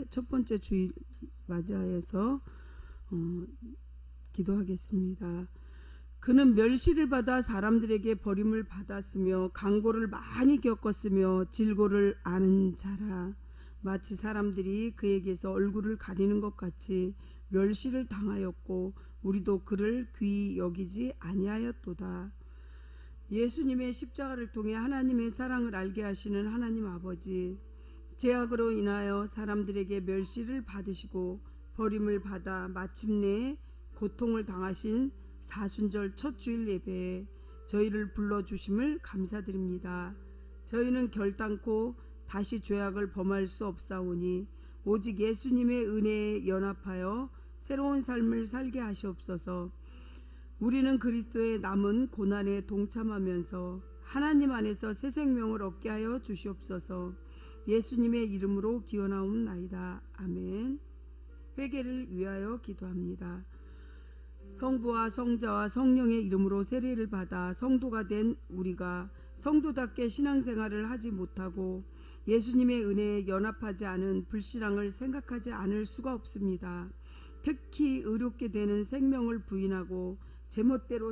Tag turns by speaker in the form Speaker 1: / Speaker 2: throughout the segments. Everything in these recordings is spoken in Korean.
Speaker 1: 첫 번째 주일 맞이하여서 기도하겠습니다. 그는 멸시를 받아 사람들에게 버림을 받았으며 강고를 많이 겪었으며 질고를 아는 자라. 마치 사람들이 그에게서 얼굴을 가리는 것 같이 멸시를 당하였고 우리도 그를 귀히 여기지 아니하였도다. 예수님의 십자가를 통해 하나님의 사랑을 알게 하시는 하나님 아버지, 죄악으로 인하여 사람들에게 멸시를 받으시고 버림을 받아 마침내 고통을 당하신 사순절 첫 주일 예배에 저희를 불러주심을 감사드립니다. 저희는 결단코 다시 죄악을 범할 수 없사오니 오직 예수님의 은혜에 연합하여 새로운 삶을 살게 하시옵소서. 우리는 그리스도의 남은 고난에 동참하면서 하나님 안에서 새 생명을 얻게 하여 주시옵소서. 예수님의 이름으로 기원하옵나이다. 아멘. 회개를 위하여 기도합니다. 성부와 성자와 성령의 이름으로 세례를 받아 성도가 된 우리가 성도답게 신앙생활을 하지 못하고 예수님의 은혜에 연합하지 않은 불신앙을 생각하지 않을 수가 없습니다. 특히 의롭게 되는 생명을 부인하고 제멋대로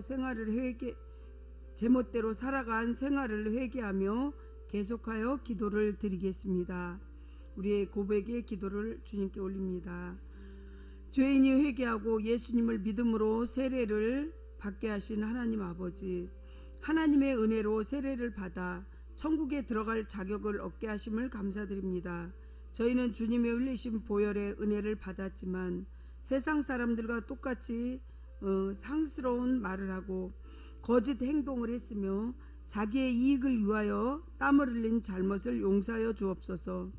Speaker 1: 살아간 생활을 회개하며 계속하여 기도를 드리겠습니다. 우리의 고백의 기도를 주님께 올립니다. 죄인이 회개하고 예수님을 믿음으로 세례를 받게 하신 하나님 아버지, 하나님의 은혜로 세례를 받아 천국에 들어갈 자격을 얻게 하심을 감사드립니다. 저희는 주님의 흘리신 보혈의 은혜를 받았지만 세상 사람들과 똑같이 상스러운 말을 하고 거짓 행동을 했으며 자기의 이익을 위하여 땀을 흘린 잘못을 용서하여 주옵소서.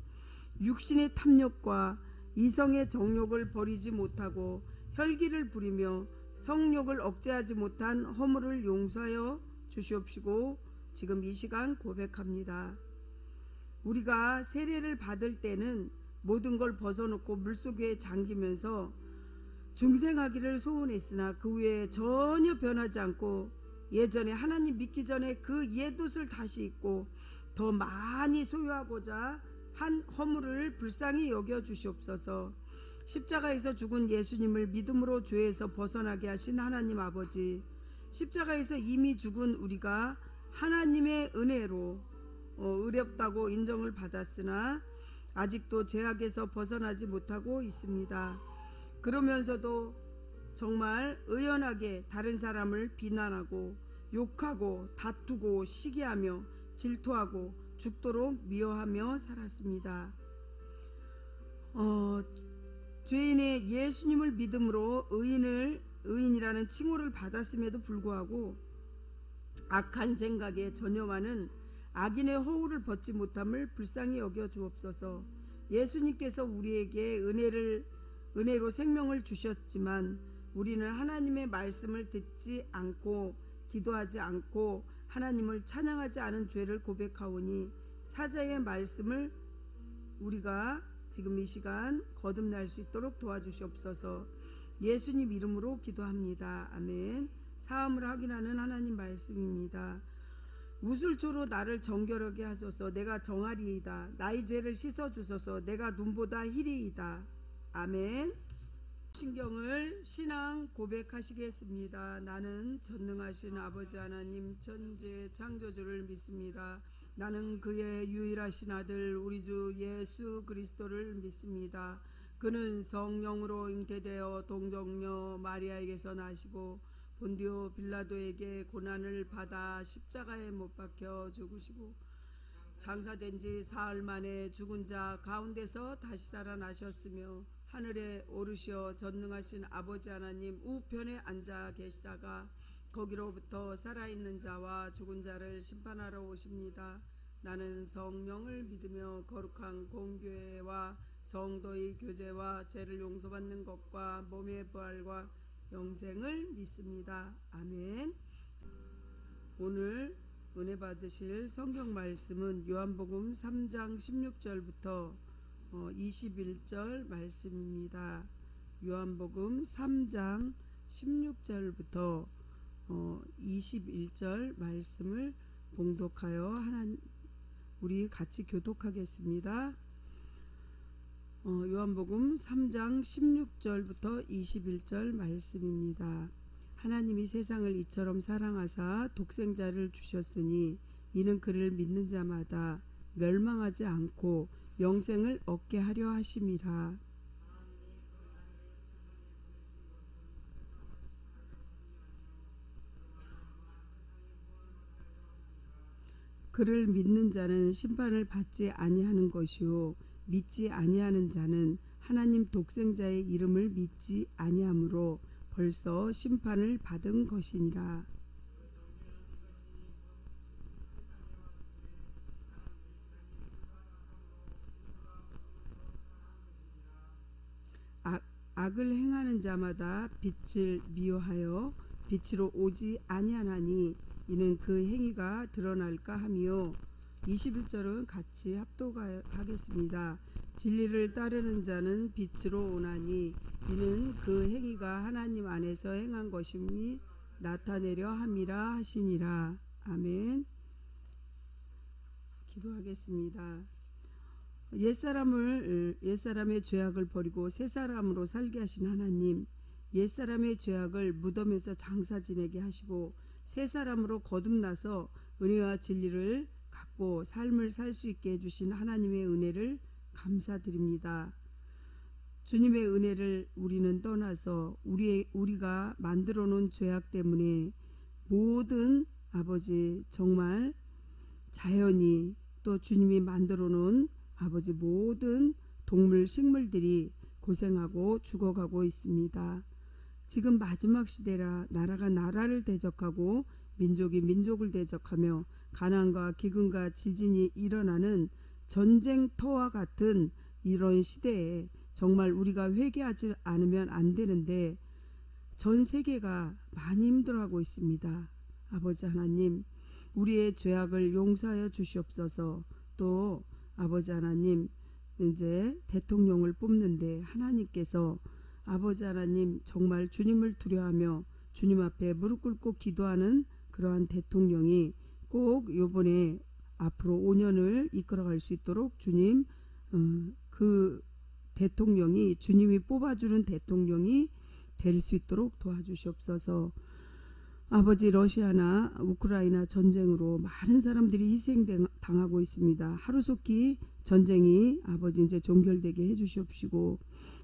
Speaker 1: 육신의 탐욕과 이성의 정욕을 버리지 못하고 혈기를 부리며 성욕을 억제하지 못한 허물을 용서하여 주시옵시고 지금 이 시간 고백합니다. 우리가 세례를 받을 때는 모든 걸 벗어놓고 물속에 잠기면서 중생하기를 소원했으나 그 후에 전혀 변하지 않고 예전에 하나님 믿기 전에 그 옛옷을 다시 입고 더 많이 소유하고자 한 허물을 불쌍히 여겨 주시옵소서. 십자가에서 죽은 예수님을 믿음으로 죄에서 벗어나게 하신 하나님 아버지, 십자가에서 이미 죽은 우리가 하나님의 은혜로 의롭다고 인정을 받았으나 아직도 죄악에서 벗어나지 못하고 있습니다. 그러면서도 정말 의연하게 다른 사람을 비난하고 욕하고 다투고 시기하며 질투하고 죽도록 미워하며 살았습니다. 죄인의 예수님을 믿음으로 의인이라는 칭호를 받았음에도 불구하고 악한 생각에 전념하는 악인의 허울을 벗지 못함을 불쌍히 여겨 주옵소서. 예수님께서 우리에게 은혜로 생명을 주셨지만 우리는 하나님의 말씀을 듣지 않고 기도하지 않고 하나님을 찬양하지 않은 죄를 고백하오니 사자의 말씀을 우리가 지금 이 시간 거듭날 수 있도록 도와주시옵소서. 예수님 이름으로 기도합니다. 아멘. 사함을 확인하는 하나님 말씀입니다. 우슬초로 나를 정결하게 하소서. 내가 정하리이다. 나의 죄를 씻어주소서. 내가 눈보다 희리이다. 아멘. 신경을 신앙 고백하시겠습니다. 나는 전능하신 아버지 하나님 천지 창조주를 믿습니다. 나는 그의 유일하신 아들 우리 주 예수 그리스도를 믿습니다. 그는 성령으로 잉태되어 동정녀 마리아에게서 나시고 본디오 빌라도에게 고난을 받아 십자가에 못 박혀 죽으시고 장사된 지 사흘 만에 죽은 자 가운데서 다시 살아나셨으며 하늘에 오르시어 전능하신 아버지 하나님 우편에 앉아 계시다가 거기로부터 살아있는 자와 죽은 자를 심판하러 오십니다. 나는 성령을 믿으며 거룩한 공교회와 성도의 교제와 죄를 용서받는 것과 몸의 부활과 영생을 믿습니다. 아멘. 오늘 은혜 받으실 성경 말씀은 요한복음 3장 16절부터 21절 말씀입니다. 요한복음 3장 16절부터 21절 말씀을 봉독하여 우리 같이 교독하겠습니다. 요한복음 3장 16절부터 21절 말씀입니다. 하나님이 세상을 이처럼 사랑하사 독생자를 주셨으니 이는 그를 믿는 자마다 멸망하지 않고 영생을 얻게 하려 하심이라. 그를 믿는 자는 심판을 받지 아니하는 것이요 믿지 아니하는 자는 하나님 독생자의 이름을 믿지 아니하므로 벌써 심판을 받은 것이니라. 악을 행하는 자마다 빛을 미워하여 빛으로 오지 아니하나니 이는 그 행위가 드러날까 하며 21절은 같이 합독하겠습니다. 진리를 따르는 자는 빛으로 오나니 이는 그 행위가 하나님 안에서 행한 것임이 나타내려 함이라 하시니라. 아멘. 기도하겠습니다. 옛사람의 죄악을 버리고 새사람으로 살게 하신 하나님, 옛사람의 죄악을 무덤에서 장사 지내게 하시고 새사람으로 거듭나서 은혜와 진리를 갖고 삶을 살 수 있게 해주신 하나님의 은혜를 감사드립니다. 주님의 은혜를 우리는 떠나서 우리가 만들어 놓은 죄악 때문에 모든 아버지 정말 자연이 또 주님이 만들어 놓은 아버지 모든 동물 식물들이 고생하고 죽어가고 있습니다. 지금 마지막 시대라 나라가 나라를 대적하고 민족이 민족을 대적하며 가난과 기근과 지진이 일어나는 전쟁터와 같은 이런 시대에 정말 우리가 회개하지 않으면 안 되는데 전 세계가 많이 힘들어하고 있습니다. 아버지 하나님, 우리의 죄악을 용서하여 주시옵소서. 또 아버지 하나님, 이제 대통령을 뽑는데 하나님께서 아버지 하나님 정말 주님을 두려워하며 주님 앞에 무릎 꿇고 기도하는 그러한 대통령이 꼭 요번에 앞으로 5년을 이끌어갈 수 있도록 주님 그 대통령이 주님이 뽑아주는 대통령이 될 수 있도록 도와주시옵소서. 아버지, 러시아나 우크라이나 전쟁으로 많은 사람들이 희생당하고 있습니다. 하루속히 전쟁이 아버지 이제 종결되게 해주시옵시고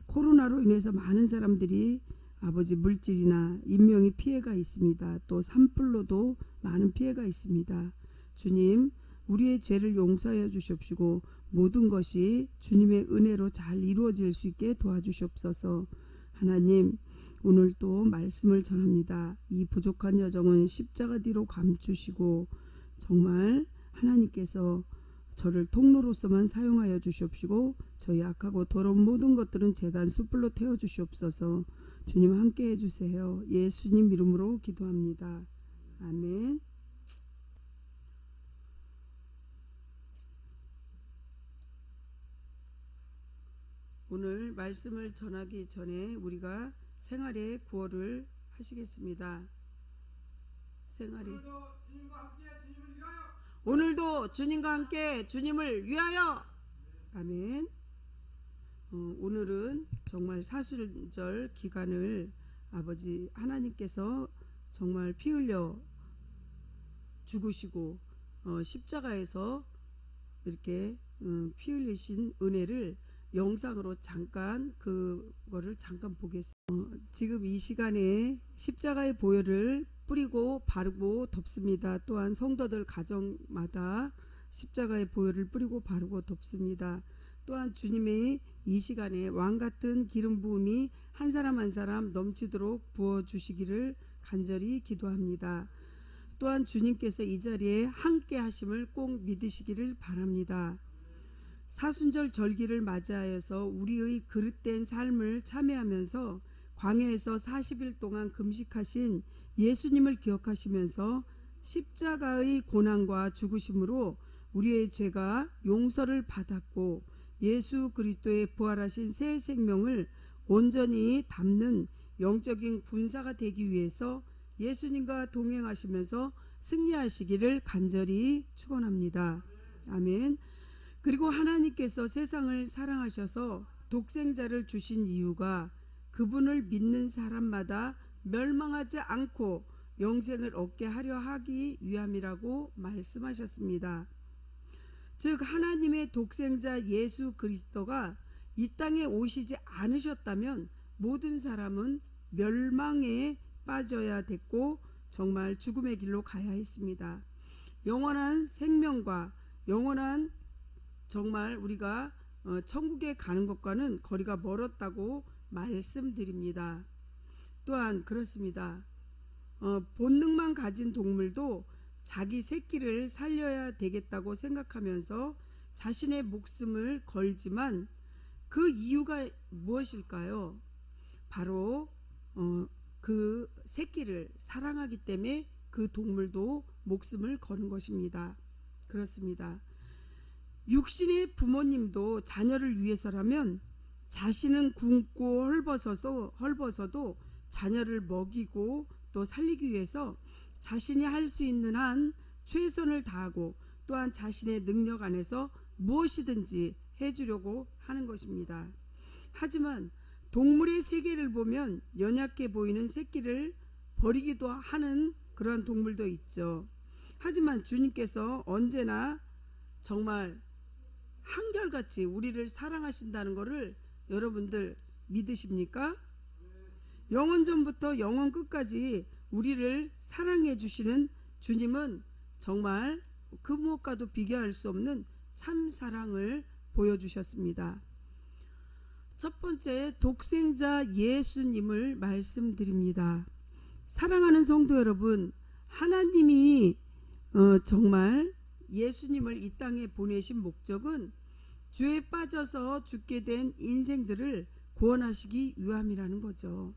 Speaker 1: 코로나로 인해서 많은 사람들이 아버지 물질이나 인명이 피해가 있습니다. 또 산불로도 많은 피해가 있습니다. 주님, 우리의 죄를 용서하여 주시옵시고 모든 것이 주님의 은혜로 잘 이루어질 수 있게 도와주시옵소서. 하나님, 오늘 또 말씀을 전합니다. 이 부족한 여정은 십자가 뒤로 감추시고 정말 하나님께서 저를 통로로서만 사용하여 주시옵시고 저희 악하고 더러운 모든 것들은 제단 숯불로 태워 주시옵소서. 주님 함께 해주세요. 예수님 이름으로 기도합니다. 아멘. 오늘 말씀을 전하기 전에 우리가 생활의 구호를 하시겠습니다. 오늘도 주님과 함께 주님을 위하여. 아멘. 오늘은 정말 사순절 기간을 아버지 하나님께서 정말 피 흘려 죽으시고 십자가에서 이렇게 피 흘리신 은혜를 영상으로 잠깐 그거를 잠깐 보겠습니다. 지금 이 시간에 십자가의 보혈을 뿌리고 바르고 덮습니다. 또한 성도들 가정마다 십자가의 보혈을 뿌리고 바르고 덮습니다. 또한 주님의 이 시간에 왕같은 기름 부음이 한 사람 한 사람 넘치도록 부어주시기를 간절히 기도합니다. 또한 주님께서 이 자리에 함께 하심을 꼭 믿으시기를 바랍니다. 사순절 절기를 맞이하여서 우리의 그릇된 삶을 참회하면서 광야에서 40일 동안 금식하신 예수님을 기억하시면서 십자가의 고난과 죽으심으로 우리의 죄가 용서를 받았고 예수 그리스도의 부활하신 새 생명을 온전히 담는 영적인 군사가 되기 위해서 예수님과 동행하시면서 승리하시기를 간절히 축원합니다. 아멘. 그리고 하나님께서 세상을 사랑하셔서 독생자를 주신 이유가 그분을 믿는 사람마다 멸망하지 않고 영생을 얻게 하려 하기 위함이라고 말씀하셨습니다. 즉 하나님의 독생자 예수 그리스도가 이 땅에 오시지 않으셨다면 모든 사람은 멸망에 빠져야 됐고 정말 죽음의 길로 가야 했습니다. 영원한 생명과 영원한 정말 우리가 천국에 가는 것과는 거리가 멀었다고 말씀드립니다. 또한 그렇습니다. 본능만 가진 동물도 자기 새끼를 살려야 되겠다고 생각하면서 자신의 목숨을 걸지만 그 이유가 무엇일까요? 바로 그 새끼를 사랑하기 때문에 그 동물도 목숨을 거는 것입니다. 그렇습니다. 육신의 부모님도 자녀를 위해서라면 자신은 굶고 헐벗어도 자녀를 먹이고 또 살리기 위해서 자신이 할 수 있는 한 최선을 다하고 또한 자신의 능력 안에서 무엇이든지 해주려고 하는 것입니다. 하지만 동물의 세계를 보면 연약해 보이는 새끼를 버리기도 하는 그런 동물도 있죠. 하지만 주님께서 언제나 정말 한결같이 우리를 사랑하신다는 것을 여러분들 믿으십니까? 영원 전부터 영원 끝까지 우리를 사랑해 주시는 주님은 정말 그 무엇과도 비교할 수 없는 참 사랑을 보여주셨습니다. 첫 번째, 독생자 예수님을 말씀드립니다. 사랑하는 성도 여러분, 하나님이 정말 예수님을 이 땅에 보내신 목적은 죄에 빠져서 죽게 된 인생들을 구원하시기 위함이라는 거죠.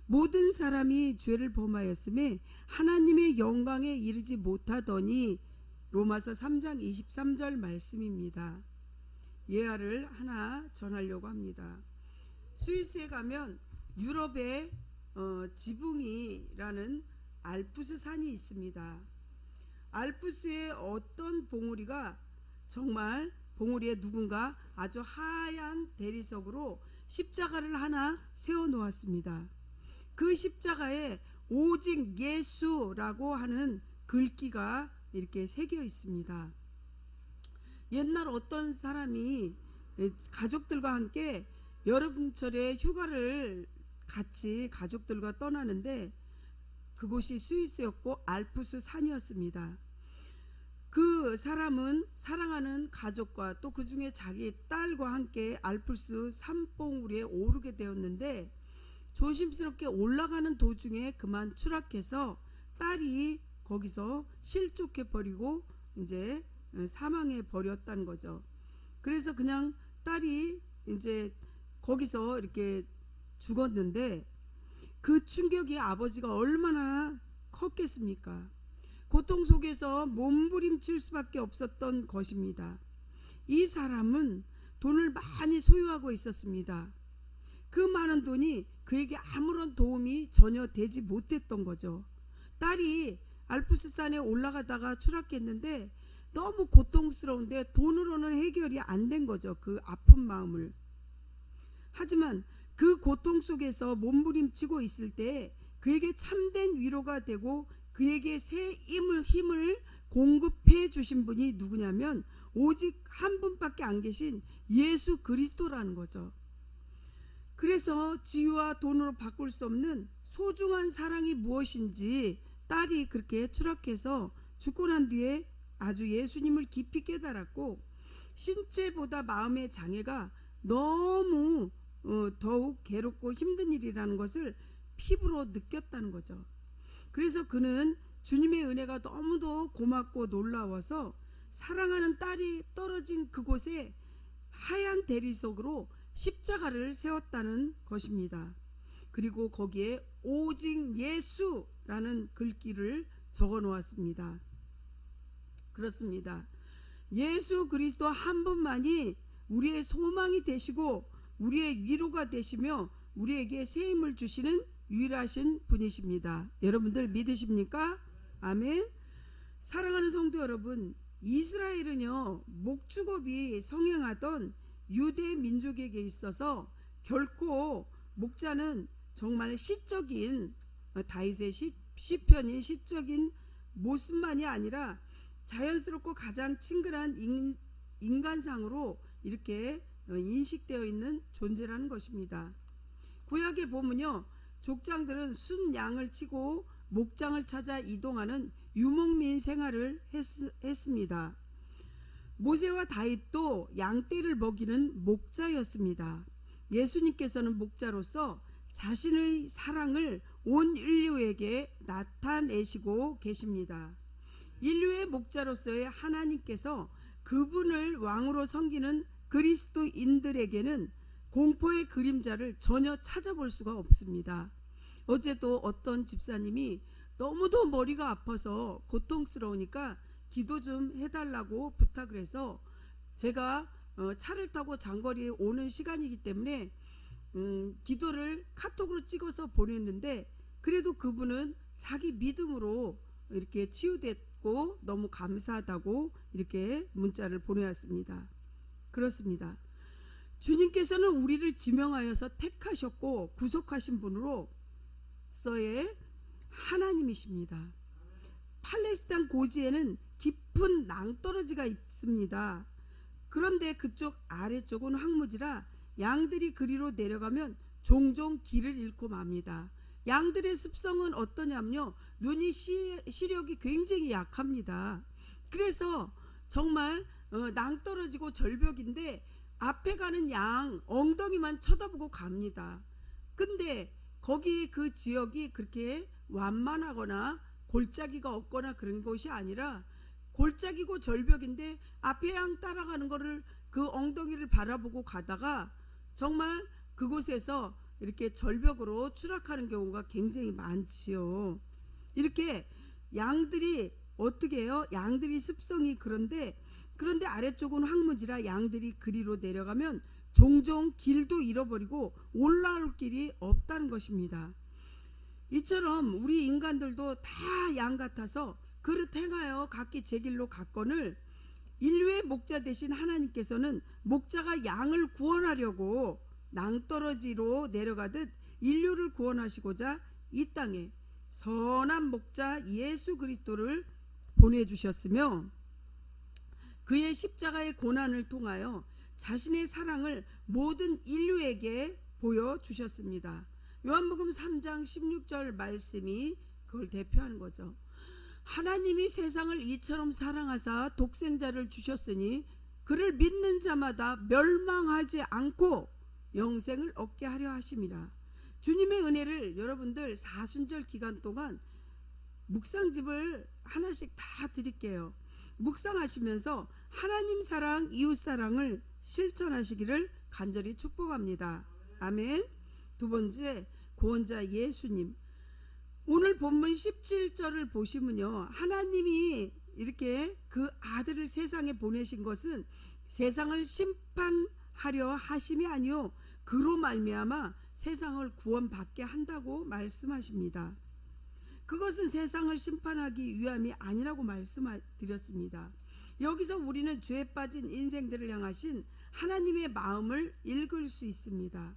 Speaker 1: 모든 사람이 죄를 범하였음에 하나님의 영광에 이르지 못하더니, 로마서 3장 23절 말씀입니다. 예화를 하나 전하려고 합니다. 스위스에 가면 유럽에 지붕이라는 알프스 산이 있습니다. 알프스의 어떤 봉우리가 정말 봉우리에 누군가 아주 하얀 대리석으로 십자가를 하나 세워 놓았습니다. 그 십자가에 오직 예수라고 하는 글귀가 이렇게 새겨 있습니다. 옛날 어떤 사람이 가족들과 함께 여름철에 휴가를 같이 가족들과 떠나는데 그곳이 스위스였고 알프스 산이었습니다. 그 사람은 사랑하는 가족과 또 그 중에 자기 딸과 함께 알프스 산봉우리에 오르게 되었는데 조심스럽게 올라가는 도중에 그만 추락해서 딸이 거기서 실족해 버리고 이제 사망해 버렸다는 거죠. 그래서 그냥 딸이 이제 거기서 이렇게 죽었는데 그 충격이 아버지가 얼마나 컸겠습니까? 고통 속에서 몸부림칠 수밖에 없었던 것입니다. 이 사람은 돈을 많이 소유하고 있었습니다. 그 많은 돈이 그에게 아무런 도움이 전혀 되지 못했던 거죠. 딸이 알프스산에 올라가다가 추락했는데 너무 고통스러운데 돈으로는 해결이 안 된 거죠. 그 아픈 마음을. 하지만 그 고통 속에서 몸부림치고 있을 때 그에게 참된 위로가 되고 그에게 새 힘을 공급해 주신 분이 누구냐면 오직 한 분밖에 안 계신 예수 그리스도라는 거죠. 그래서 지위와 돈으로 바꿀 수 없는 소중한 사랑이 무엇인지 딸이 그렇게 추락해서 죽고 난 뒤에 아주 예수님을 깊이 깨달았고 신체보다 마음의 장애가 너무 더욱 괴롭고 힘든 일이라는 것을 피부로 느꼈다는 거죠. 그래서 그는 주님의 은혜가 너무도 고맙고 놀라워서 사랑하는 딸이 떨어진 그곳에 하얀 대리석으로 십자가를 세웠다는 것입니다. 그리고 거기에 오직 예수라는 글귀를 적어 놓았습니다. 그렇습니다. 예수 그리스도 한 분만이 우리의 소망이 되시고 우리의 위로가 되시며 우리에게 새 힘을 주시는 유일하신 분이십니다. 여러분들 믿으십니까? 아멘. 사랑하는 성도 여러분, 이스라엘은요 목축업이 성행하던 유대 민족에게 있어서 결코 목자는 정말 시적인 다윗의 시편인 시적인 모습만이 아니라 자연스럽고 가장 친근한 인간상으로 이렇게 인식되어 있는 존재라는 것입니다. 구약에 보면요, 족장들은 순 양을 치고 목장을 찾아 이동하는 유목민 생활을 했습니다. 모세와 다윗도 양떼를 먹이는 목자였습니다. 예수님께서는 목자로서 자신의 사랑을 온 인류에게 나타내시고 계십니다. 인류의 목자로서의 하나님께서 그분을 왕으로 섬기는 그리스도인들에게는 공포의 그림자를 전혀 찾아볼 수가 없습니다. 어제도 어떤 집사님이 너무도 머리가 아파서 고통스러우니까 기도 좀 해달라고 부탁을 해서 제가 차를 타고 장거리에 오는 시간이기 때문에 기도를 카톡으로 찍어서 보냈는데, 그래도 그분은 자기 믿음으로 이렇게 치유됐고 너무 감사하다고 이렇게 문자를 보내왔습니다. 그렇습니다. 주님께서는 우리를 지명하여서 택하셨고 구속하신 분으로서의 하나님이십니다. 팔레스타인 고지에는 깊은 낭떠러지가 있습니다. 그런데 그쪽 아래쪽은 황무지라 양들이 그리로 내려가면 종종 길을 잃고 맙니다. 양들의 습성은 어떠냐면요, 눈이 시력이 굉장히 약합니다. 그래서 정말 낭떠러지고 절벽인데 앞에 가는 양 엉덩이만 쳐다보고 갑니다. 근데 거기 그 지역이 그렇게 완만하거나 골짜기가 없거나 그런 곳이 아니라 골짜기고 절벽인데 앞에 양 따라가는 거를 그 엉덩이를 바라보고 가다가 정말 그곳에서 이렇게 절벽으로 추락하는 경우가 굉장히 많지요. 이렇게 양들이 어떻게 해요? 양들이 습성이 그런데 아래쪽은 황무지라 양들이 그리로 내려가면 종종 길도 잃어버리고 올라올 길이 없다는 것입니다. 이처럼 우리 인간들도 다 양 같아서 그릇 행하여 각기 제 길로 갔거늘 인류의 목자 되신 하나님께서는 목자가 양을 구원하려고 낭떠러지로 내려가듯 인류를 구원하시고자 이 땅에 선한 목자 예수 그리스도를 보내주셨으며 그의 십자가의 고난을 통하여 자신의 사랑을 모든 인류에게 보여주셨습니다. 요한복음 3장 16절 말씀이 그걸 대표하는 거죠. 하나님이 세상을 이처럼 사랑하사 독생자를 주셨으니 그를 믿는 자마다 멸망하지 않고 영생을 얻게 하려 하심이라. 주님의 은혜를 여러분들 사순절 기간 동안 묵상집을 하나씩 다 드릴게요. 묵상하시면서 하나님 사랑, 이웃 사랑을 실천하시기를 간절히 축복합니다. 아멘. 두 번째, 구원자 예수님. 오늘 본문 17절을 보시면요, 하나님이 이렇게 그 아들을 세상에 보내신 것은 세상을 심판하려 하심이 아니요 그로 말미암아 세상을 구원받게 한다고 말씀하십니다. 그것은 세상을 심판하기 위함이 아니라고 말씀드렸습니다. 여기서 우리는 죄에 빠진 인생들을 향하신 하나님의 마음을 읽을 수 있습니다.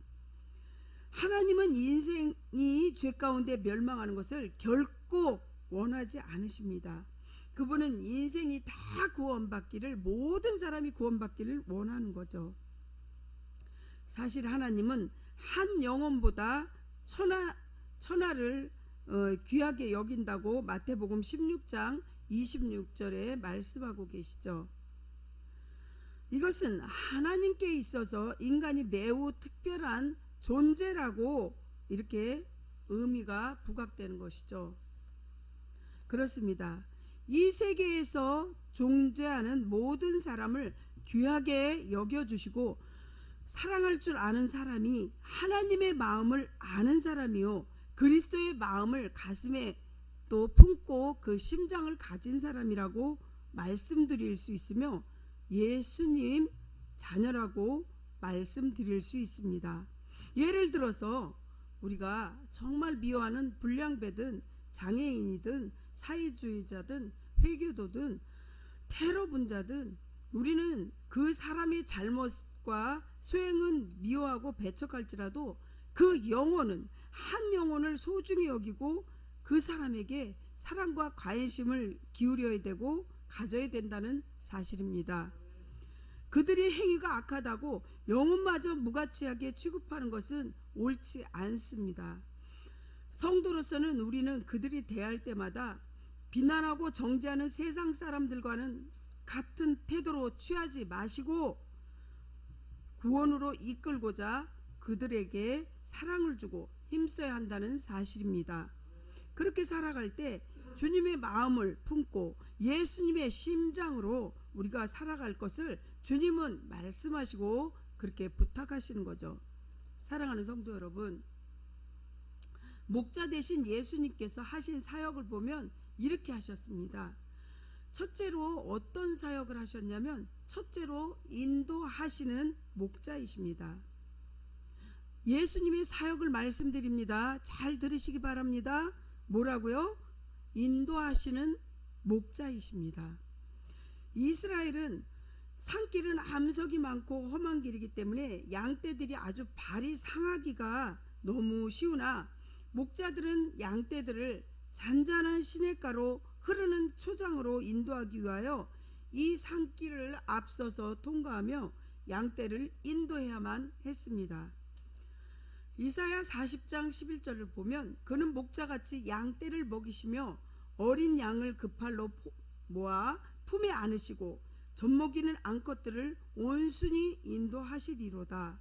Speaker 1: 하나님은 인생이 죄 가운데 멸망하는 것을 결코 원하지 않으십니다. 그분은 인생이 다 구원받기를, 모든 사람이 구원받기를 원하는 거죠. 사실 하나님은 한 영혼보다 천하를 귀하게 여긴다고 마태복음 16장 26절에 말씀하고 계시죠. 이것은 하나님께 있어서 인간이 매우 특별한 존재라고 이렇게 의미가 부각되는 것이죠. 그렇습니다. 이 세계에서 존재하는 모든 사람을 귀하게 여겨주시고 사랑할 줄 아는 사람이 하나님의 마음을 아는 사람이요 그리스도의 마음을 가슴에 또 품고 그 심장을 가진 사람이라고 말씀드릴 수 있으며 예수님 자녀라고 말씀드릴 수 있습니다. 예를 들어서 우리가 정말 미워하는 불량배든 장애인이든 사회주의자든 회교도든 테러 분자든 우리는 그 사람의 잘못 것과 소행은 미워하고 배척할지라도 그 영혼은 한 영혼을 소중히 여기고 그 사람에게 사랑과 관심을 기울여야 되고 가져야 된다는 사실입니다. 그들의 행위가 악하다고 영혼마저 무가치하게 취급하는 것은 옳지 않습니다. 성도로서는 우리는 그들이 대할 때마다 비난하고 정죄하는 세상 사람들과는 같은 태도로 취하지 마시고 구원으로 이끌고자 그들에게 사랑을 주고 힘써야 한다는 사실입니다. 그렇게 살아갈 때 주님의 마음을 품고 예수님의 심장으로 우리가 살아갈 것을 주님은 말씀하시고 그렇게 부탁하시는 거죠. 사랑하는 성도 여러분, 목자 되신 예수님께서 하신 사역을 보면 이렇게 하셨습니다. 첫째로 어떤 사역을 하셨냐면 첫째로 인도하시는 목자이십니다. 예수님의 사역을 말씀드립니다. 잘 들으시기 바랍니다. 뭐라고요? 인도하시는 목자이십니다. 이스라엘은 산길은 암석이 많고 험한 길이기 때문에 양떼들이 아주 발이 상하기가 너무 쉬우나 목자들은 양떼들을 잔잔한 시냇가로 흐르는 초장으로 인도하기 위하여 이 산길을 앞서서 통과하며 양떼를 인도해야만 했습니다. 이사야 40장 11절을 보면 그는 목자같이 양떼를 먹이시며 어린 양을 그 팔로 모아 품에 안으시고 젖먹이는 암컷들을 온순히 인도하시리로다.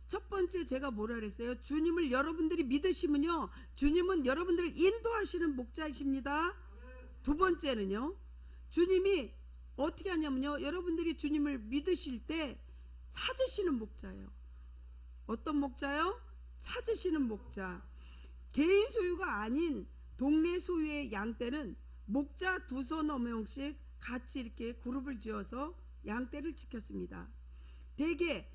Speaker 1: 첫 번째 제가 뭐라 그랬어요? 주님을 여러분들이 믿으시면요, 주님은 여러분들을 인도하시는 목자이십니다. 두 번째는요, 주님이 어떻게 하냐면요, 여러분들이 주님을 믿으실 때 찾으시는 목자예요. 어떤 목자요? 찾으시는 목자. 개인 소유가 아닌 동네 소유의 양떼는 목자 두서너 명씩 같이 이렇게 그룹을 지어서 양떼를 지켰습니다. 대개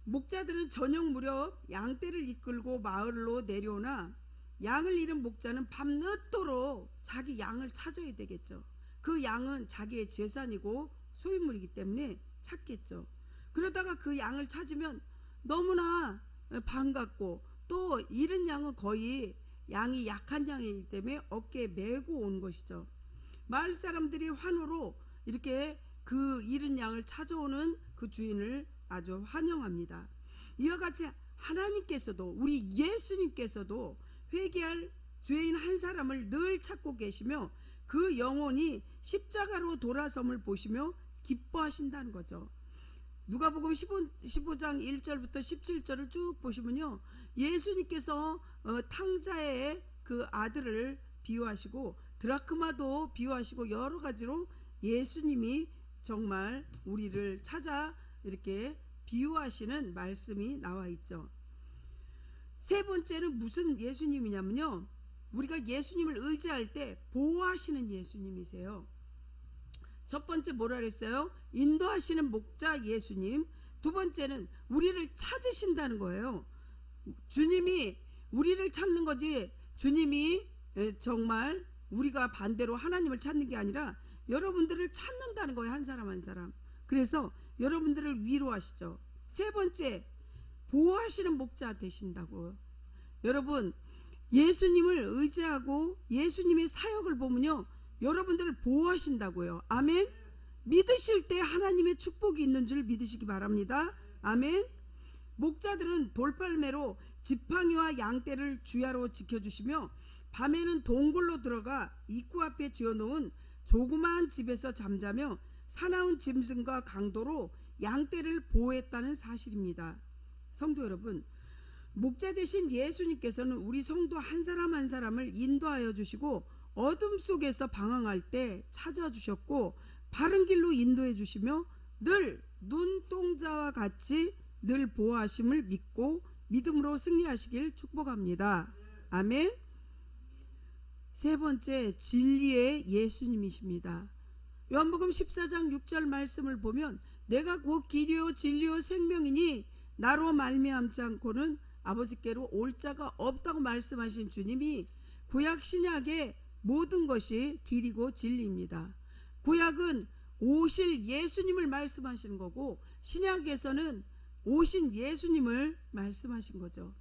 Speaker 1: 목자들은 저녁 무렵 양떼를 이끌고 마을로 내려오나 양을 잃은 목자는 밤늦도록 자기 양을 찾아야 되겠죠. 그 양은 자기의 재산이고 소유물이기 때문에 찾겠죠. 그러다가 그 양을 찾으면 너무나 반갑고 또 잃은 양은 거의 양이 약한 양이기 때문에 어깨에 메고 온 것이죠. 마을 사람들이 환호로 이렇게 그 잃은 양을 찾아오는 그 주인을 아주 환영합니다. 이와 같이 하나님께서도 우리 예수님께서도 회개할 죄인 한 사람을 늘 찾고 계시며 그 영혼이 십자가로 돌아섬을 보시며 기뻐하신다는 거죠. 누가복음 15장 1절부터 17절을 쭉 보시면요, 예수님께서 탕자의 그 아들을 비유하시고 드라크마도 비유하시고 여러 가지로 예수님이 정말 우리를 찾아 이렇게 비유하시는 말씀이 나와 있죠. 세 번째는 무슨 예수님이냐면요, 우리가 예수님을 의지할 때 보호하시는 예수님이세요. 첫 번째 뭐라 그랬어요? 인도하시는 목자 예수님. 두 번째는 우리를 찾으신다는 거예요. 주님이 우리를 찾는 거지, 주님이 정말 우리가 반대로 하나님을 찾는 게 아니라 여러분들을 찾는다는 거예요. 한 사람 한 사람. 그래서 여러분들을 위로하시죠. 세 번째, 보호하시는 목자 되신다고. 여러분, 예수님을 의지하고 예수님의 사역을 보면요, 여러분들을 보호하신다고요. 아멘. 믿으실 때 하나님의 축복이 있는 줄 믿으시기 바랍니다. 아멘. 목자들은 돌팔매로 지팡이와 양떼를 주야로 지켜주시며 밤에는 동굴로 들어가 입구 앞에 지어놓은 조그마한 집에서 잠자며 사나운 짐승과 강도로 양떼를 보호했다는 사실입니다. 성도 여러분, 목자 되신 예수님께서는 우리 성도 한 사람 한 사람을 인도하여 주시고 어둠 속에서 방황할 때 찾아주셨고 바른 길로 인도해 주시며 늘 눈동자와 같이 늘 보호하심을 믿고 믿음으로 승리하시길 축복합니다. 아멘. 세 번째, 진리의 예수님이십니다. 요한복음 14장 6절 말씀을 보면 내가 곧 길이요 진리요 생명이니 나로 말미암지 않고는 아버지께로 올 자가 없다고 말씀하신 주님이 구약 신약의 모든 것이 길이고 진리입니다. 구약은 오실 예수님을 말씀하시는 거고 신약에서는 오신 예수님을 말씀하신 거죠.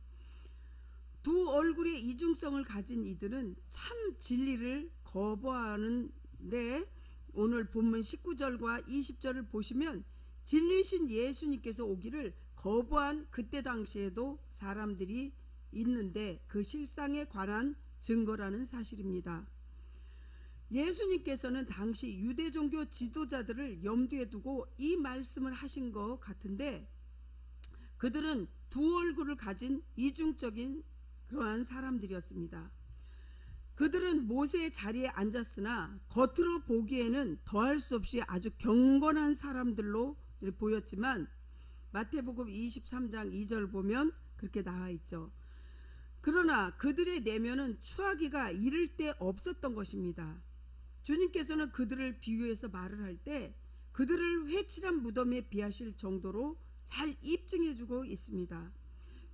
Speaker 1: 두 얼굴의 이중성을 가진 이들은 참 진리를 거부하는데, 오늘 본문 19절과 20절을 보시면 진리신 예수님께서 오기를 거부한 그때 당시에도 사람들이 있는데 그 실상에 관한 증거라는 사실입니다. 예수님께서는 당시 유대 종교 지도자들을 염두에 두고 이 말씀을 하신 것 같은데, 그들은 두 얼굴을 가진 이중적인 그러한 사람들이었습니다. 그들은 모세의 자리에 앉았으나 겉으로 보기에는 더할 수 없이 아주 경건한 사람들로 보였지만, 마태복음 23장 2절 보면 그렇게 나와 있죠. 그러나 그들의 내면은 추하기가 이를 데 없었던 것입니다. 주님께서는 그들을 비유해서 말을 할 때 그들을 회칠한 무덤에 비하실 정도로 잘 입증해주고 있습니다.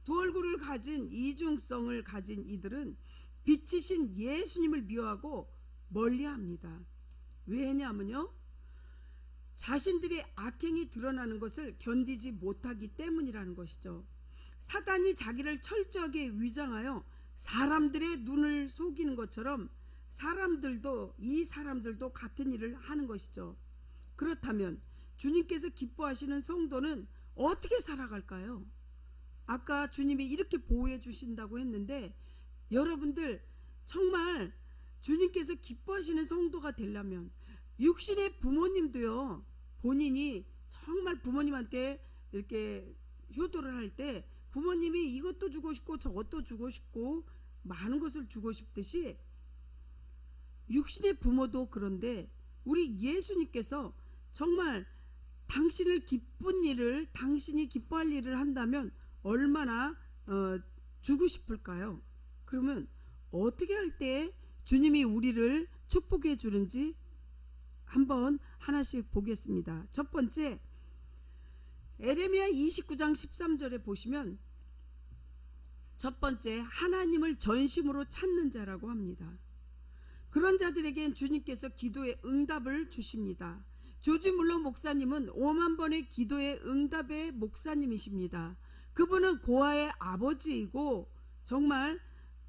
Speaker 1: 두 얼굴을 가진 이중성을 가진 이들은 빛이신 예수님을 미워하고 멀리합니다. 왜냐하면요, 자신들의 악행이 드러나는 것을 견디지 못하기 때문이라는 것이죠. 사단이 자기를 철저하게 위장하여 사람들의 눈을 속이는 것처럼 이 사람들도 같은 일을 하는 것이죠. 그렇다면 주님께서 기뻐하시는 성도는 어떻게 살아갈까요? 아까 주님이 이렇게 보호해 주신다고 했는데, 여러분들 정말 주님께서 기뻐하시는 성도가 되려면, 육신의 부모님도요, 본인이 정말 부모님한테 이렇게 효도를 할 때 부모님이 이것도 주고 싶고 저것도 주고 싶고 많은 것을 주고 싶듯이 육신의 부모도 그런데 우리 예수님께서 정말 당신이 기뻐할 일을 한다면 얼마나 주고 싶을까요? 그러면 어떻게 할 때 주님이 우리를 축복해 주는지 한번 하나씩 보겠습니다. 첫 번째, 에레미야 29장 13절에 보시면 첫 번째, 하나님을 전심으로 찾는 자라고 합니다. 그런 자들에겐 주님께서 기도의 응답을 주십니다. 조지 물러 목사님은 5만 번의 기도의 응답의 목사님이십니다. 그분은 고아의 아버지이고 정말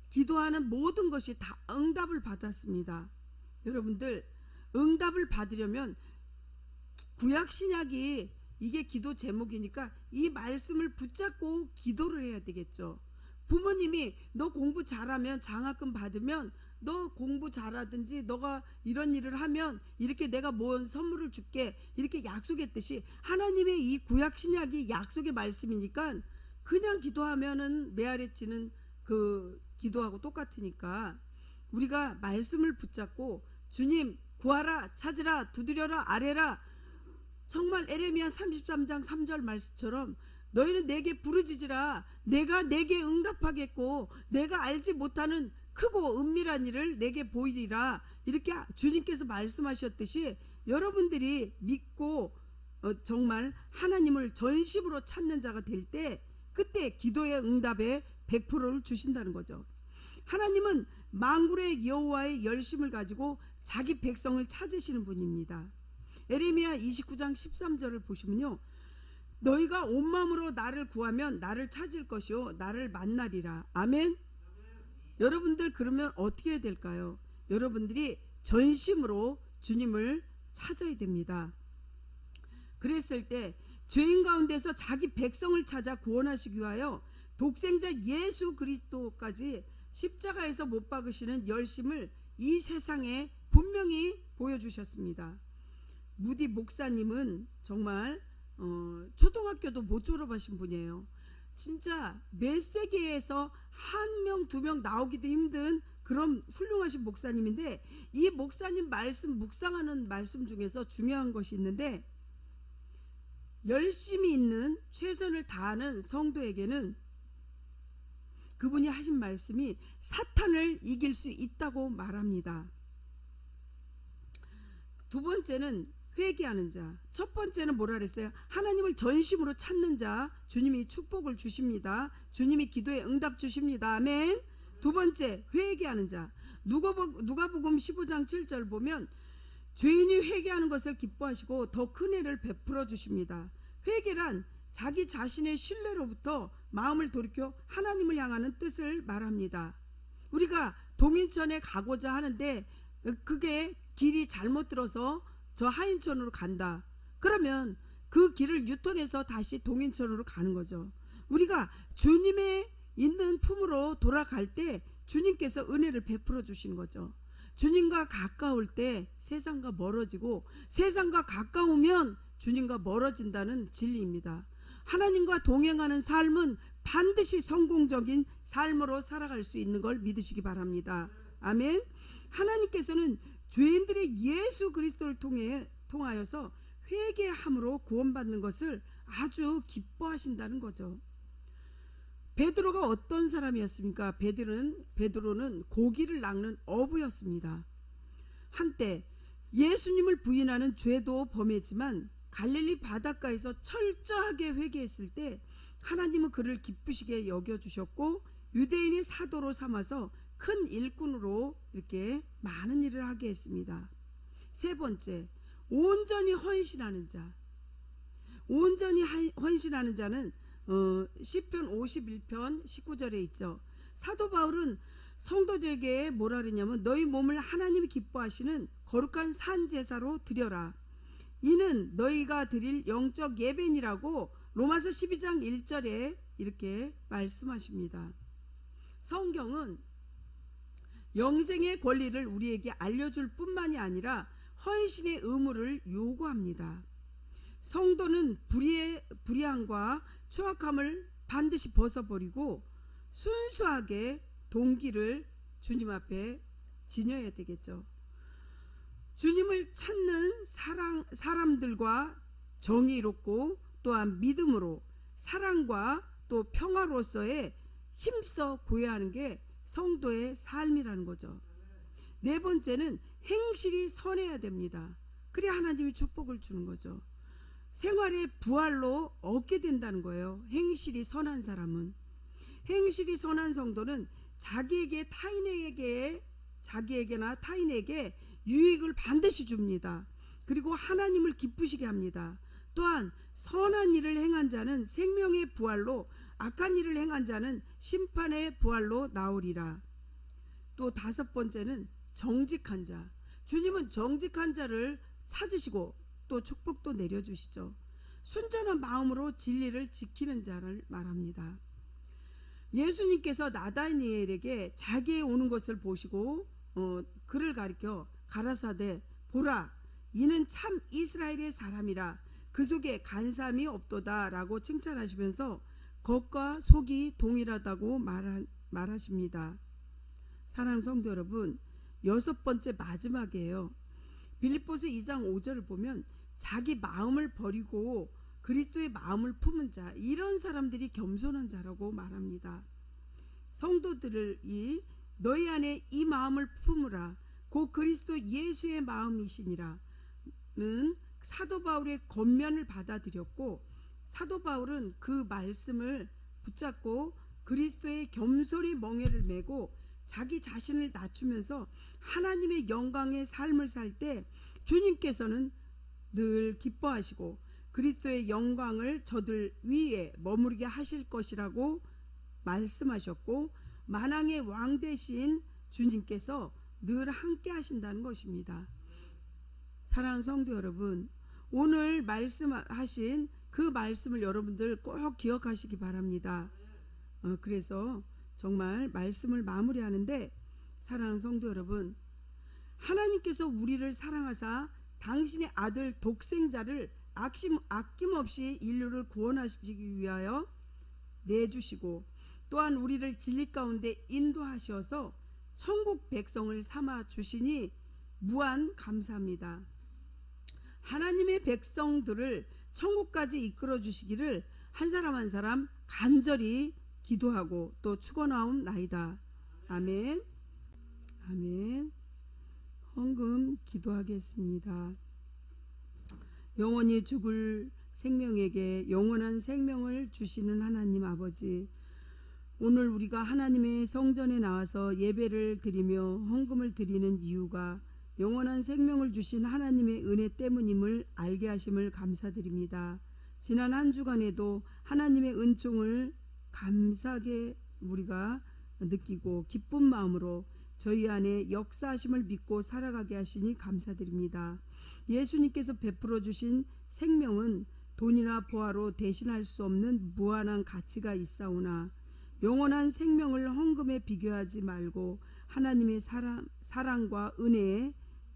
Speaker 1: 기도하는 모든 것이 다 응답을 받았습니다. 여러분들, 응답을 받으려면 구약 신약이 이게 기도 제목이니까 이 말씀을 붙잡고 기도를 해야 되겠죠. 부모님이 너 공부 잘하면 장학금 받으면, 너 공부 잘하든지 너가 이런 일을 하면 이렇게 내가 뭔 선물을 줄게, 이렇게 약속했듯이 하나님의 이 구약 신약이 약속의 말씀이니까 그냥 기도하면은 메아리치는 그 기도하고 똑같으니까 우리가 말씀을 붙잡고 주님 구하라, 찾으라, 두드려라, 아뢰라, 정말 에레미야 33장 3절 말씀처럼 너희는 내게 부르짖으라, 내가 내게 응답하겠고 내가 알지 못하는 크고 은밀한 일을 내게 보이리라, 이렇게 주님께서 말씀하셨듯이 여러분들이 믿고 정말 하나님을 전심으로 찾는 자가 될 때 그때 기도의 응답에 100%를 주신다는 거죠. 하나님은 만군의 여호와의 열심을 가지고 자기 백성을 찾으시는 분입니다. 에레미야 29장 13절을 보시면요, 너희가 온 마음으로 나를 구하면 나를 찾을 것이요 나를 만나리라. 아멘. 여러분들 그러면 어떻게 해야 될까요? 여러분들이 전심으로 주님을 찾아야 됩니다. 그랬을 때 죄인 가운데서 자기 백성을 찾아 구원하시기 위하여 독생자 예수 그리스도까지 십자가에서 못 박으시는 열심을 이 세상에 분명히 보여주셨습니다. 무디 목사님은 정말 초등학교도 못 졸업하신 분이에요. 진짜 몇 세계에서 한 명, 두 명 나오기도 힘든 그런 훌륭하신 목사님인데, 이 목사님 말씀 묵상하는 말씀 중에서 중요한 것이 있는데, 열심히 있는 최선을 다하는 성도에게는 그분이 하신 말씀이 사탄을 이길 수 있다고 말합니다. 두 번째는 회개하는 자. 첫 번째는 뭐라 그랬어요? 하나님을 전심으로 찾는 자, 주님이 축복을 주십니다. 주님이 기도에 응답 주십니다. 아멘. 두 번째, 회개하는 자. 누가복음 15장 7절 보면 죄인이 회개하는 것을 기뻐하시고 더 큰 애를 베풀어 주십니다. 회개란 자기 자신의 신뢰로부터 마음을 돌이켜 하나님을 향하는 뜻을 말합니다. 우리가 동인천에 가고자 하는데 그게 길이 잘못 들어서 저 하인천으로 간다. 그러면 그 길을 유턴해서 다시 동인천으로 가는 거죠. 우리가 주님의 있는 품으로 돌아갈 때 주님께서 은혜를 베풀어 주시는 거죠. 주님과 가까울 때 세상과 멀어지고 세상과 가까우면 주님과 멀어진다는 진리입니다. 하나님과 동행하는 삶은 반드시 성공적인 삶으로 살아갈 수 있는 걸 믿으시기 바랍니다. 아멘. 하나님께서는 죄인들의 예수 그리스도를 통하여서 회개함으로 구원받는 것을 아주 기뻐하신다는 거죠. 베드로가 어떤 사람이었습니까? 베드로는 고기를 낚는 어부였습니다. 한때 예수님을 부인하는 죄도 범했지만 갈릴리 바닷가에서 철저하게 회개했을 때 하나님은 그를 기쁘시게 여겨주셨고 유대인의 사도로 삼아서 큰 일꾼으로 이렇게 많은 일을 하게 했습니다. 세 번째, 온전히 헌신하는 자. 온전히 헌신하는 자는 시편 51편 19절에 있죠. 사도 바울은 성도들에게 뭐라 그랬냐면 너희 몸을 하나님이 기뻐하시는 거룩한 산 제사로 드려라. 이는 너희가 드릴 영적 예배니라고 로마서 12장 1절에 이렇게 말씀하십니다. 성경은 영생의 권리를 우리에게 알려줄 뿐만이 아니라 헌신의 의무를 요구합니다. 성도는 불의함과 추악함을 반드시 벗어버리고 순수하게 동기를 주님 앞에 지녀야 되겠죠. 주님을 찾는 사람들과 정의롭고 또한 믿음으로 사랑과 또 평화로서의 힘써 구해야 하는 게 성도의 삶이라는 거죠. 네 번째는 행실이 선해야 됩니다. 그래야 하나님이 축복을 주는 거죠. 생활의 부활로 얻게 된다는 거예요. 행실이 선한 사람은. 행실이 선한 성도는 자기에게나 타인에게 유익을 반드시 줍니다. 그리고 하나님을 기쁘시게 합니다. 또한 선한 일을 행한 자는 생명의 부활로, 악한 일을 행한 자는 심판의 부활로 나오리라. 또 다섯 번째는 정직한 자. 주님은 정직한 자를 찾으시고 또 축복도 내려주시죠. 순전한 마음으로 진리를 지키는 자를 말합니다. 예수님께서 나다니엘에게 자기의 오는 것을 보시고 그를 가리켜 가라사대 보라 이는 참 이스라엘의 사람이라 그 속에 간사함이 없도다 라고 칭찬하시면서 겉과 속이 동일하다고 말하십니다. 사랑하는 성도 여러분, 여섯 번째 마지막이에요. 빌립보서 2장 5절을 보면 자기 마음을 버리고 그리스도의 마음을 품은 자, 이런 사람들이 겸손한 자라고 말합니다. 성도들이 너희 안에 이 마음을 품으라 곧 그리스도 예수의 마음이시니라는 사도 바울의 권면을 받아들였고 사도 바울은 그 말씀을 붙잡고 그리스도의 겸손의 멍에를 메고 자기 자신을 낮추면서 하나님의 영광의 삶을 살 때 주님께서는 늘 기뻐하시고 그리스도의 영광을 저들 위에 머무르게 하실 것이라고 말씀하셨고 만왕의 왕 되신 주님께서 늘 함께 하신다는 것입니다. 사랑하는 성도 여러분, 오늘 말씀하신 그 말씀을 여러분들 꼭 기억하시기 바랍니다. 그래서 정말 말씀을 마무리하는데, 사랑하는 성도 여러분, 하나님께서 우리를 사랑하사 당신의 아들 독생자를 아낌없이 인류를 구원하시기 위하여 내주시고 또한 우리를 진리 가운데 인도하셔서 천국 백성을 삼아 주시니 무한 감사합니다. 하나님의 백성들을 천국까지 이끌어 주시기를 한 사람 한 사람 간절히 기도하고 또 축원하옵나이다. 아멘. 아멘. 헌금 기도하겠습니다. 영원히 죽을 생명에게 영원한 생명을 주시는 하나님 아버지, 오늘 우리가 하나님의 성전에 나와서 예배를 드리며 헌금을 드리는 이유가 영원한 생명을 주신 하나님의 은혜 때문임을 알게 하심을 감사드립니다. 지난 한 주간에도 하나님의 은총을 감사하게 우리가 느끼고 기쁜 마음으로 저희 안에 역사하심을 믿고 살아가게 하시니 감사드립니다. 예수님께서 베풀어 주신 생명은 돈이나 보화로 대신할 수 없는 무한한 가치가 있사오나 영원한 생명을 헌금에 비교하지 말고 하나님의 사랑과 은혜에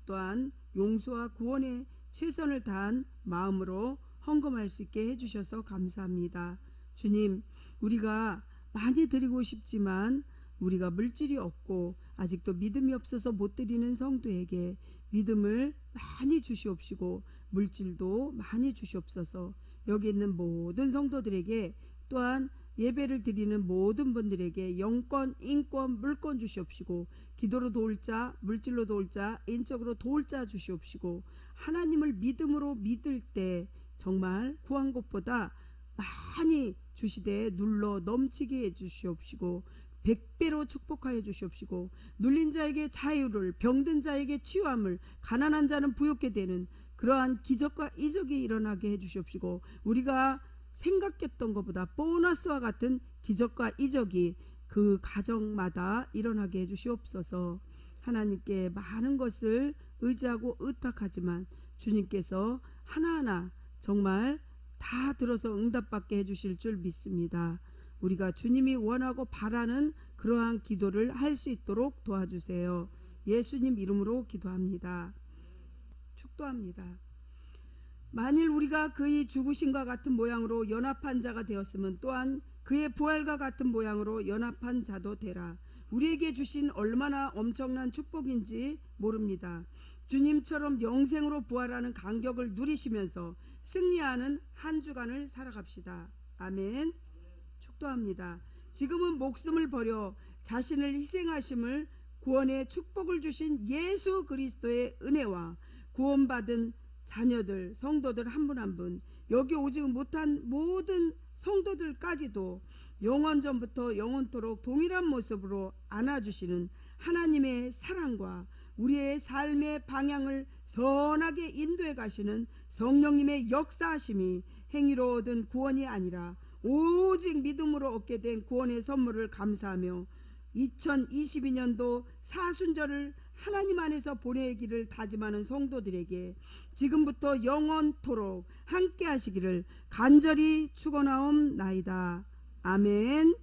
Speaker 1: 또한 용서와 구원에 최선을 다한 마음으로 헌금할 수 있게 해주셔서 감사합니다. 주님, 우리가 많이 드리고 싶지만 우리가 물질이 없고 아직도 믿음이 없어서 못 드리는 성도에게 믿음을 많이 주시옵시고 물질도 많이 주시옵소서. 여기 있는 모든 성도들에게 또한 예배를 드리는 모든 분들에게 영권, 인권, 물권 주시옵시고 기도로 도울 자, 물질로 도울 자, 인적으로 도울 자 주시옵시고 하나님을 믿음으로 믿을 때 정말 구한 것보다 많이 주시되 눌러 넘치게 해주시옵시고 100배로 축복하여 주시옵시고 눌린 자에게 자유를, 병든 자에게 치유함을, 가난한 자는 부욕게 되는 그러한 기적과 이적이 일어나게 해주시옵시고 우리가 생각했던 것보다 보너스와 같은 기적과 이적이 그 가정마다 일어나게 해주시옵소서. 하나님께 많은 것을 의지하고 의탁하지만 주님께서 하나하나 정말 다 들어서 응답받게 해주실 줄 믿습니다. 우리가 주님이 원하고 바라는 그러한 기도를 할 수 있도록 도와주세요. 예수님 이름으로 기도합니다. 축도합니다. 만일 우리가 그의 죽으심과 같은 모양으로 연합한 자가 되었으면 또한 그의 부활과 같은 모양으로 연합한 자도 되라. 우리에게 주신 얼마나 엄청난 축복인지 모릅니다. 주님처럼 영생으로 부활하는 간격을 누리시면서 승리하는 한 주간을 살아갑시다. 아멘. 축도합니다. 지금은 목숨을 버려 자신을 희생하심을 구원의 축복을 주신 예수 그리스도의 은혜와 구원받은 자녀들, 성도들 한 분 한 분, 여기 오지 못한 모든 성도들까지도 영원전부터 영원토록 동일한 모습으로 안아주시는 하나님의 사랑과 우리의 삶의 방향을 선하게 인도해 가시는 성령님의 역사하심이 행위로 얻은 구원이 아니라 오직 믿음으로 얻게 된 구원의 선물을 감사하며 2022년도 사순절을 하나님 안에서 보내기를 다짐하는 성도들에게 지금부터 영원토록 함께 하시기를 간절히 축원하옵나이다. 아멘.